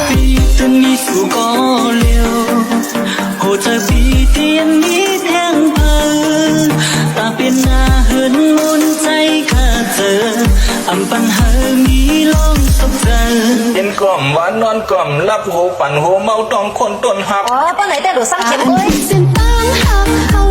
ปีจนมีสู่ก็เร็วโหจะปีเตียนมีแทงเพลินตาเป็นหน้าเหินมุนใจข้าเจออำปัญหามีลองสบเจอเย็นกล่อมหวานนอนกล่อมรับโหปั่นโหเมาต้องคนต้นหักอ๋อป้าไหนแต่หนูซ้ำเข็มเอ้ยเส้นตั้งหักเขา